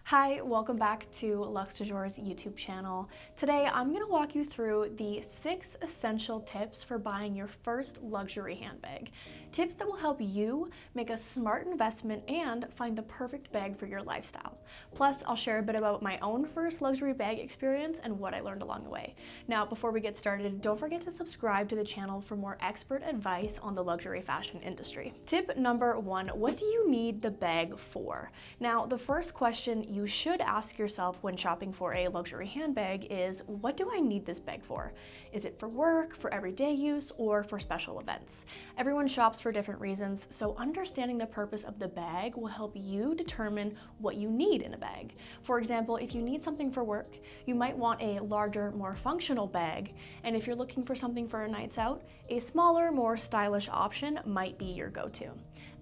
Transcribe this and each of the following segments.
Hi, welcome back to Luxe Du Jour's YouTube channel. Today, I'm going to walk you through the 6 essential tips for buying your first luxury handbag. Tips that will help you make a smart investment and find the perfect bag for your lifestyle. Plus, I'll share a bit about my own first luxury bag experience and what I learned along the way. Now, before we get started, don't forget to subscribe to the channel for more expert advice on the luxury fashion industry. Tip number 1, what do you need the bag for? Now, the first question you should ask yourself when shopping for a luxury handbag is, what do I need this bag for? Is it for work, for everyday use, or for special events? Everyone shops for different reasons, so understanding the purpose of the bag will help you determine what you need in a bag. For example, if you need something for work, you might want a larger, more functional bag, and if you're looking for something for a nights out, a smaller, more stylish option might be your go-to.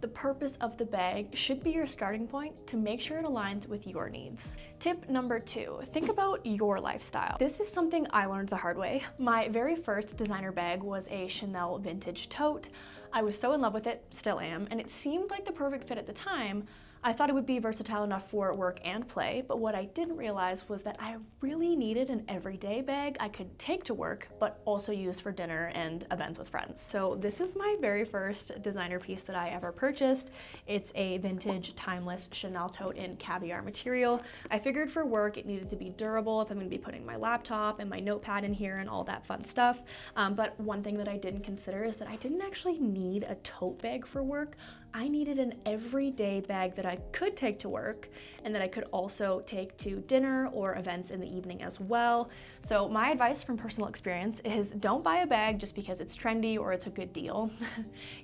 The purpose of the bag should be your starting point to make sure it aligns with your needs. Tip number 2, think about your lifestyle. This is something I learned the hard way. My very first designer bag was a Chanel vintage tote. I was so in love with it, still am, and it seemed like the perfect fit at the time. I thought it would be versatile enough for work and play, but what I didn't realize was that I really needed an everyday bag I could take to work, but also use for dinner and events with friends. So this is my very first designer piece that I ever purchased. It's a vintage, timeless Chanel tote in caviar material. I figured for work it needed to be durable if I'm gonna be putting my laptop and my notepad in here and all that fun stuff. But one thing that I didn't consider is that I didn't actually need a tote bag for work. I needed an everyday bag that I could take to work and that I could also take to dinner or events in the evening as well. So my advice from personal experience is don't buy a bag just because it's trendy or it's a good deal.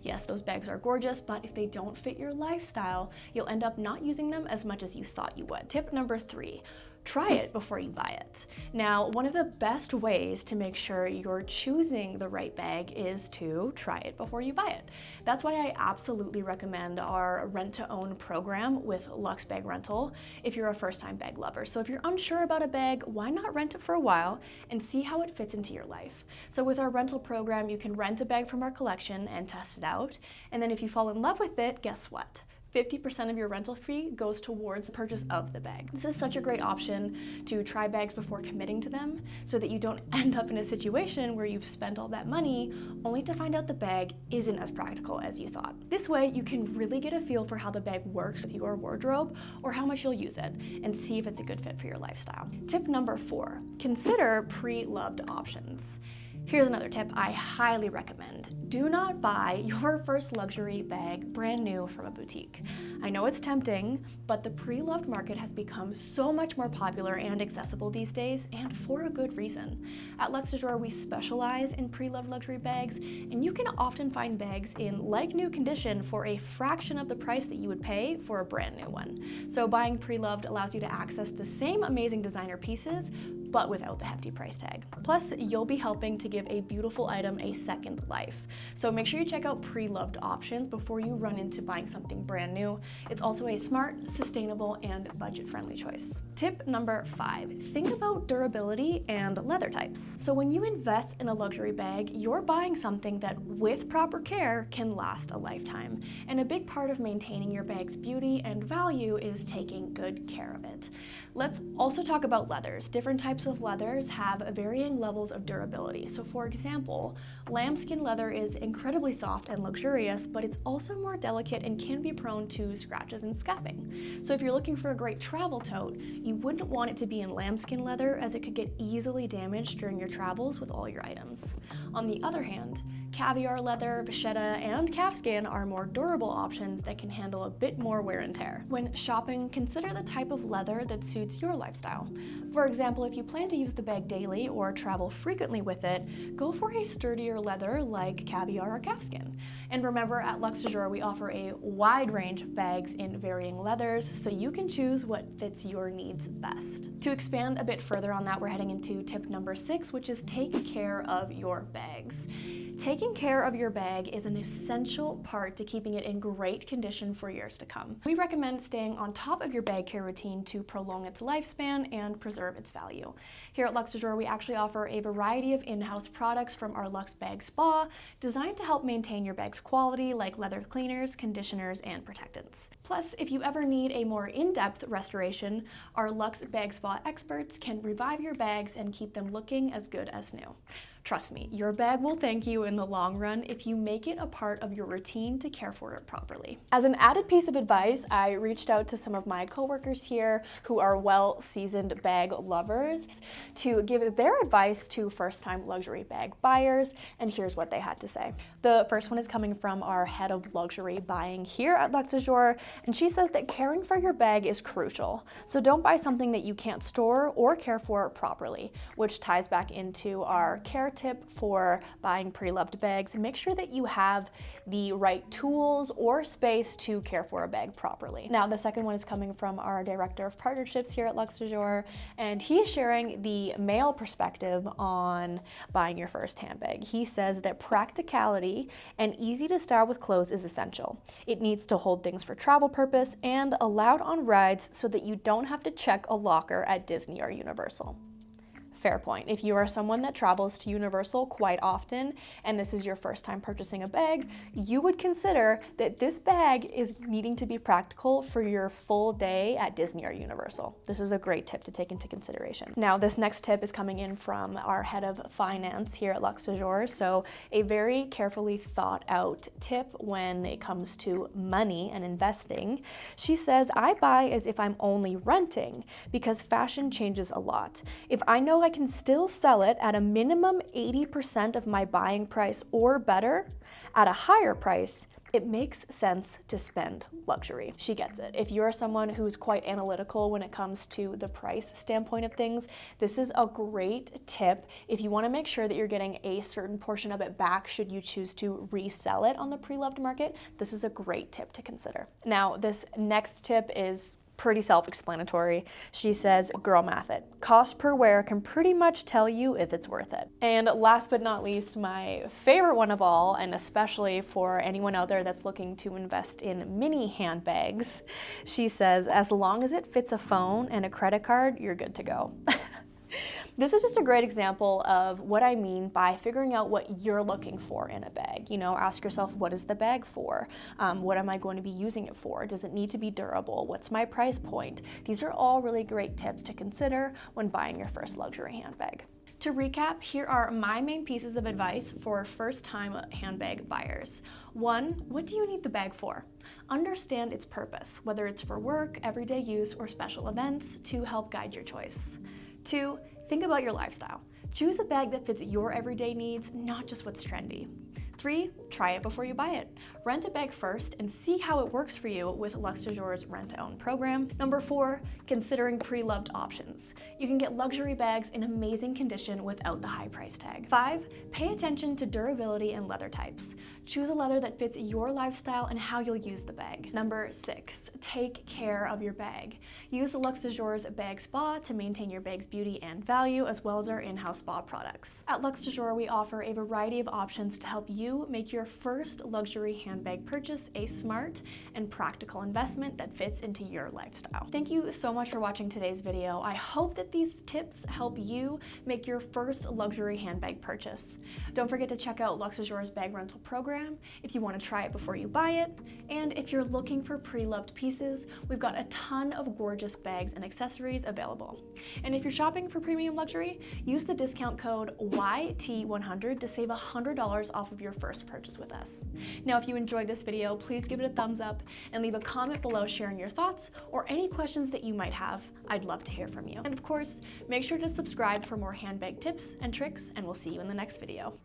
Yes, those bags are gorgeous, but if they don't fit your lifestyle, you'll end up not using them as much as you thought you would. Tip number 3. Try it before you buy it. Now, one of the best ways to make sure you're choosing the right bag is to try it before you buy it. That's why I absolutely recommend our rent-to-own program with Luxe Bag Rental if you're a first-time bag lover. So if you're unsure about a bag, why not rent it for a while and see how it fits into your life? So with our rental program, you can rent a bag from our collection and test it out. And then if you fall in love with it, guess what? 50% of your rental fee goes towards the purchase of the bag. This is such a great option to try bags before committing to them so that you don't end up in a situation where you've spent all that money only to find out the bag isn't as practical as you thought. This way, you can really get a feel for how the bag works with your wardrobe or how much you'll use it and see if it's a good fit for your lifestyle. Tip number 4, consider pre-loved options. Here's another tip I highly recommend. Do not buy your first luxury bag brand new from a boutique. I know it's tempting, but the pre-loved market has become so much more popular and accessible these days, and for a good reason. At Luxe Du Jour, we specialize in pre-loved luxury bags, and you can often find bags in like-new condition for a fraction of the price that you would pay for a brand new one. So buying pre-loved allows you to access the same amazing designer pieces, but without the hefty price tag. Plus, you'll be helping to give a beautiful item a second life. So make sure you check out pre-loved options before you run into buying something brand new. It's also a smart, sustainable, and budget-friendly choice. Tip number 5, think about durability and leather types. So when you invest in a luxury bag, you're buying something that, with proper care, can last a lifetime. And a big part of maintaining your bag's beauty and value is taking good care of it. Let's also talk about leathers. Different types of leathers have varying levels of durability. So for example, lambskin leather is incredibly soft and luxurious, but it's also more delicate and can be prone to scratches and scabbing. So if you're looking for a great travel tote, you wouldn't want it to be in lambskin leather as it could get easily damaged during your travels with all your items. On the other hand, caviar leather, vachetta, and calfskin are more durable options that can handle a bit more wear and tear. When shopping, consider the type of leather that suits your lifestyle. For example, if you plan to use the bag daily or travel frequently with it, go for a sturdier leather like caviar or calfskin. And remember, at Luxe Du Jour, we offer a wide range of bags in varying leathers, so you can choose what fits your needs best. To expand a bit further on that, we're heading into tip number 6, which is take care of your bags. Taking care of your bag is an essential part to keeping it in great condition for years to come. We recommend staying on top of your bag care routine to prolong its lifespan and preserve its value. Here at Luxe Du Jour, we actually offer a variety of in-house products from our Luxe Bag Spa designed to help maintain your bag's quality, like leather cleaners, conditioners, and protectants. Plus, if you ever need a more in-depth restoration, our Luxe Bag Spa experts can revive your bags and keep them looking as good as new. Trust me, your bag will thank you in the long run if you make it a part of your routine to care for it properly. As an added piece of advice, I reached out to some of my coworkers here who are well-seasoned bag lovers to give their advice to first-time luxury bag buyers, and here's what they had to say. The first one is coming from our head of luxury buying here at Luxe Du Jour, and she says that caring for your bag is crucial. So don't buy something that you can't store or care for properly, which ties back into our care tip for buying pre-loved bags. Make sure that you have the right tools or space to care for a bag properly. Now, the second one is coming from our director of partnerships here at Luxe Du Jour, and he is sharing the male perspective on buying your first handbag. He says that practicality and easy to style with clothes is essential. It needs to hold things for travel purpose and allowed on rides so that you don't have to check a locker at Disney or Universal. Fair point. If you are someone that travels to Universal quite often and this is your first time purchasing a bag, you would consider that this bag is needing to be practical for your full day at Disney or Universal. This is a great tip to take into consideration. Now, this next tip is coming in from our head of finance here at Luxe Du Jour. So a very carefully thought out tip when it comes to money and investing. She says, I buy as if I'm only renting because fashion changes a lot. If I know I can still sell it at a minimum 80% of my buying price or better at a higher price, it makes sense to spend luxury. She gets it. If you're someone who's quite analytical when it comes to the price standpoint of things, this is a great tip. If you want to make sure that you're getting a certain portion of it back should you choose to resell it on the pre-loved market, this is a great tip to consider. Now, this next tip is pretty self-explanatory. She says, girl math it. Cost per wear can pretty much tell you if it's worth it. And last but not least, my favorite one of all, and especially for anyone out there that's looking to invest in mini handbags, she says, as long as it fits a phone and a credit card, you're good to go. This is just a great example of what I mean by figuring out what you're looking for in a bag. You know, ask yourself, what is the bag for? What am I going to be using it for? Does it need to be durable? What's my price point? These are all really great tips to consider when buying your first luxury handbag. To recap, here are my main pieces of advice for first-time handbag buyers. 1, what do you need the bag for? Understand its purpose, whether it's for work, everyday use, or special events, to help guide your choice. 2, think about your lifestyle. Choose a bag that fits your everyday needs, not just what's trendy. 3, try it before you buy it. Rent a bag first and see how it works for you with Luxe Du Jour's rent-to-own program. 4, considering pre-loved options. You can get luxury bags in amazing condition without the high price tag. 5, pay attention to durability and leather types. Choose a leather that fits your lifestyle and how you'll use the bag. 6, take care of your bag. Use Luxe Du Jour's Bag Spa to maintain your bag's beauty and value, as well as our in-house spa products. At Luxe Du Jour, we offer a variety of options to help you make your first luxury handbag purchase a smart and practical investment that fits into your lifestyle. Thank you so much for watching today's video. I hope that these tips help you make your first luxury handbag purchase. Don't forget to check out Luxe Du Jour's bag rental program if you want to try it before you buy it. And if you're looking for pre-loved pieces, we've got a ton of gorgeous bags and accessories available. And if you're shopping for premium luxury, use the discount code YT100 to save $100 off of your first purchase with us. Now, if you enjoyed this video, please give it a thumbs up and leave a comment below sharing your thoughts or any questions that you might have. I'd love to hear from you. And of course, make sure to subscribe for more handbag tips and tricks, and we'll see you in the next video.